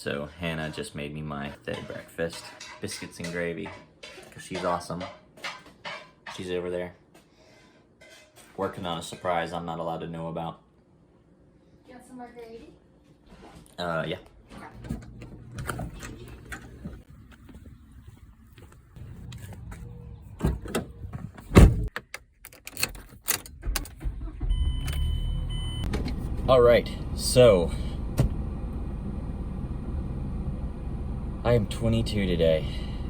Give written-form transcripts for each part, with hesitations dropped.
So Hannah just made me my day breakfast, biscuits and gravy, because she's awesome. She's over there working on a surprise I'm not allowed to know about. You want some more gravy? Yeah. All right, so I am 22 today,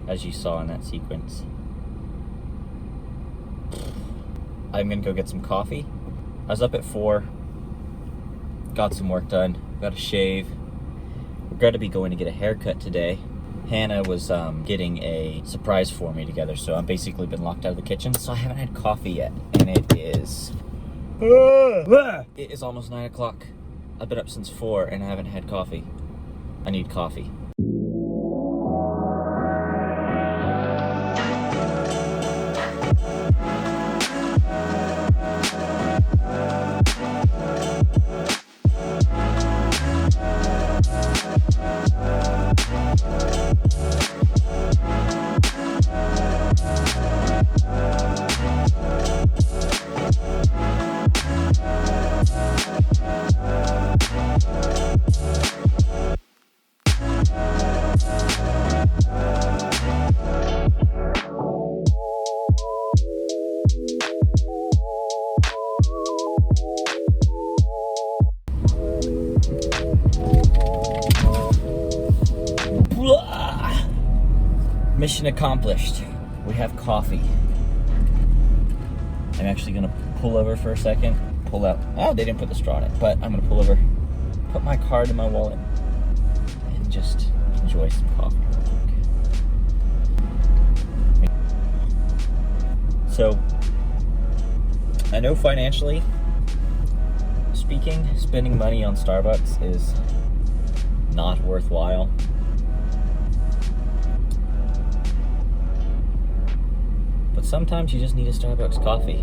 as you saw in that sequence. I'm gonna go get some coffee. I was up at 4, got some work done, got a shave. We're gonna be going to get a haircut today. Hannah was getting a surprise for me together, so I've basically been locked out of the kitchen, so I haven't had coffee yet, and it is almost 9 o'clock. I've been up since 4 and I haven't had coffee. I need coffee. Mission accomplished. We have coffee. I'm actually gonna pull over for a second, pull out, oh, they didn't put the straw in it, but I'm gonna pull over, put my card in my wallet, and just enjoy some coffee real quick. So, I know financially speaking, spending money on Starbucks is not worthwhile. But sometimes you just need a Starbucks coffee.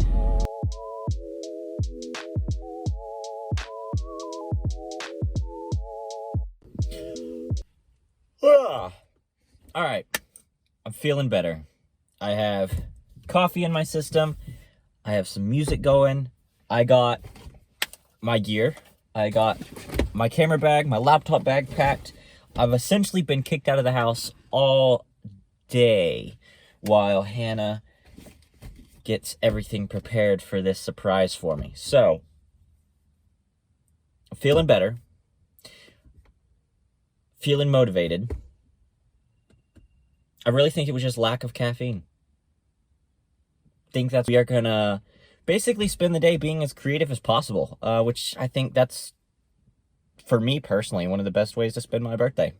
All right, I'm feeling better. I have coffee in my system. I have some music going. I got my gear. I got my camera bag, my laptop bag packed. I've essentially been kicked out of the house all day while Hannah gets everything prepared for this surprise for me. So, I'm feeling better. Feeling motivated. I really think it was just lack of caffeine. Think that we are gonna basically spend the day being as creative as possible, which I think that's, for me personally, one of the best ways to spend my birthday.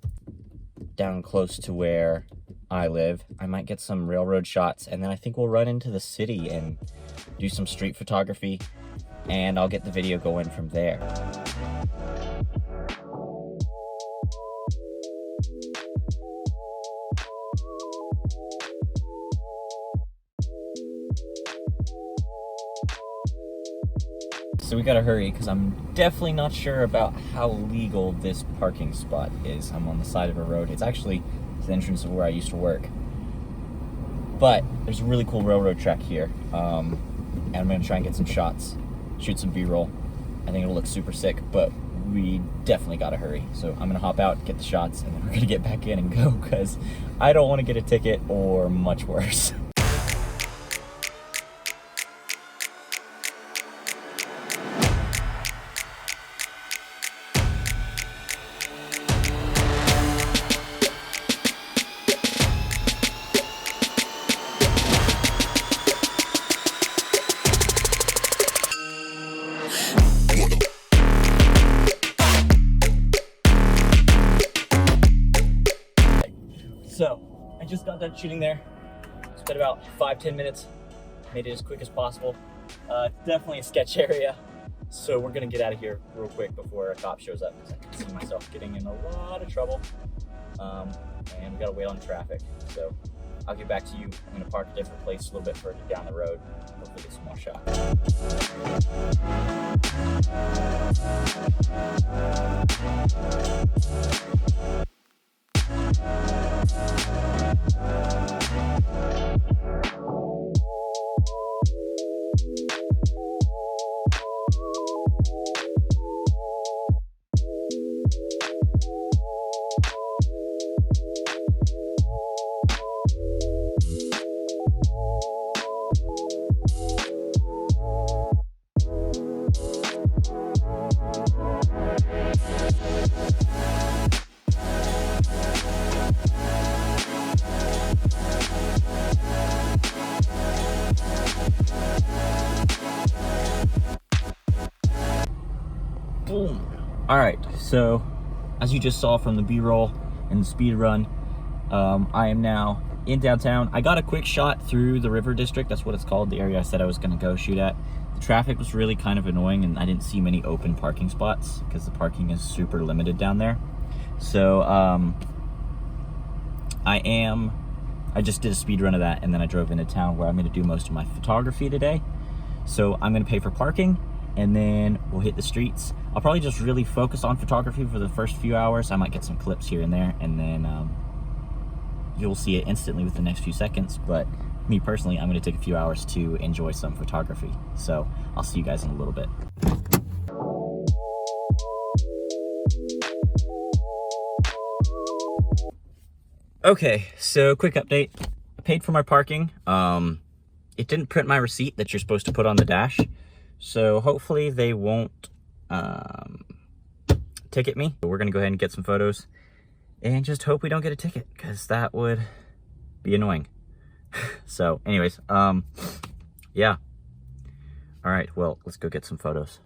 Down close to where I live, I might get some railroad shots, and then I think we'll run into the city and do some street photography, and I'll get the video going from there. So we gotta hurry because I'm definitely not sure about how legal this parking spot is. I'm on the side of a road. It's actually the entrance of where I used to work. But there's a really cool railroad track here. And I'm gonna try and get some shots, shoot some B-roll. I think it'll look super sick, but we definitely gotta hurry. So I'm gonna hop out, get the shots, and then we're gonna get back in and go because I don't wanna get a ticket or much worse. So, I just got done shooting there. Spent about 5-10 minutes. Made it as quick as possible. Definitely a sketch area. So we're gonna get out of here real quick before a cop shows up because I can see myself getting in a lot of trouble. And we gotta wait on traffic. So I'll get back to you. I'm gonna park a different place a little bit further down the road. Hopefully get some more shots. All right, so as you just saw from the B-roll and the speed run, I am now in downtown. I got a quick shot through the River District. That's what it's called, the area I said I was gonna go shoot at. The traffic was really kind of annoying, and I didn't see many open parking spots because the parking is super limited down there. So I just did a speed run of that, and then I drove into town where I'm gonna do most of my photography today. So I'm gonna pay for parking, and then we'll hit the streets. I'll probably just really focus on photography for the first few hours. I might get some clips here and there, and then you'll see it instantly with the next few seconds. But me personally, I'm gonna take a few hours to enjoy some photography. So I'll see you guys in a little bit. Okay, so quick update. I paid for my parking. It didn't print my receipt that you're supposed to put on the dash. So hopefully they won't ticket me. We're gonna go ahead and get some photos and just hope we don't get a ticket, because that would be annoying. So anyways, yeah. All right, well, let's go get some photos.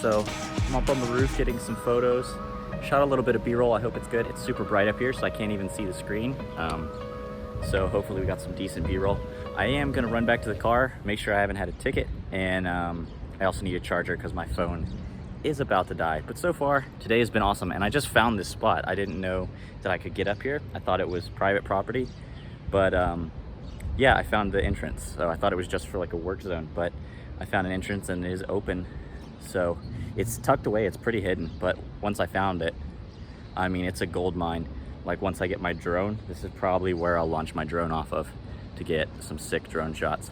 So I'm up on the roof getting some photos. Shot a little bit of B-roll. I hope it's good. It's super bright up here, so I can't even see the screen. So hopefully we got some decent B-roll. I am gonna run back to the car, make sure I haven't had a ticket, and I also need a charger because my phone is about to die. But so far, today has been awesome, and I just found this spot. I didn't know that I could get up here. I thought it was private property, but yeah, I found the entrance. So I thought it was just for like a work zone, but I found an entrance and it is open. So it's tucked away, it's pretty hidden, but once I found it, I mean, it's a gold mine. Like once I get my drone, this is probably where I'll launch my drone off of to get some sick drone shots.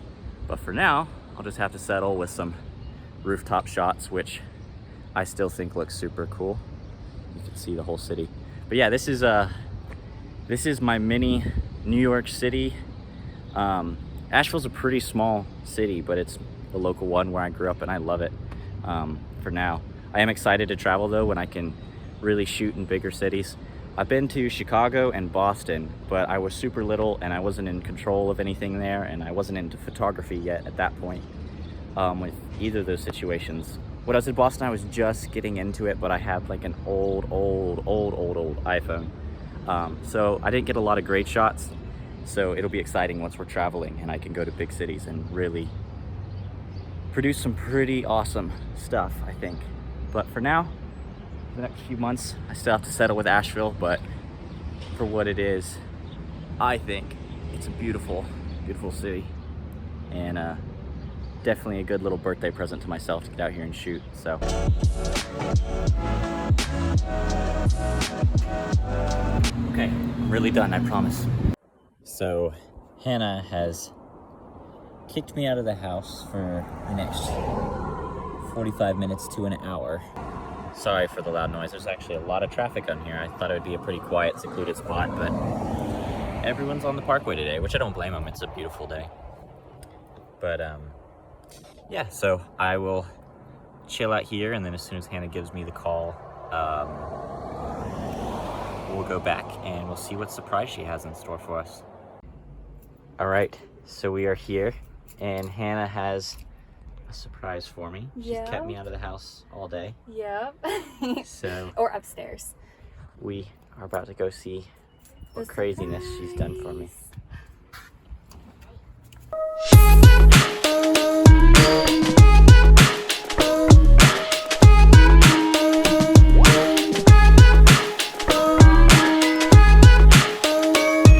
But for now, I'll just have to settle with some rooftop shots, which I still think looks super cool. You can see the whole city. But yeah, this is my mini New York City. Asheville's a pretty small city, but it's the local one where I grew up, and I love it. For now, I am excited to travel though when I can really shoot in bigger cities. I've been to Chicago and Boston, but I was super little and I wasn't in control of anything there, and I wasn't into photography yet at that point with either of those situations. When I was in Boston, I was just getting into it, but I had like an old iPhone. So I didn't get a lot of great shots. So it'll be exciting once we're traveling and I can go to big cities and really produce some pretty awesome stuff, I think. But for now, the next few months, I still have to settle with Asheville, but for what it is, I think it's a beautiful, beautiful city. And definitely a good little birthday present to myself to get out here and shoot, so. Okay, I'm really done, I promise. So, Hannah has kicked me out of the house for the next 45 minutes to an hour. Sorry for the loud noise. There's actually a lot of traffic on here. I thought it would be a pretty quiet, secluded spot, but everyone's on the parkway today, which I don't blame them. It's a beautiful day. But yeah, so I will chill out here, and then as soon as Hannah gives me the call, we'll go back and we'll see what surprise she has in store for us. All right, so we are here, and Hannah has a surprise for me. She's Yeah. kept me out of the house all day. Yep. So Or upstairs. we are about to go see what The craziness she's done for me. surprise.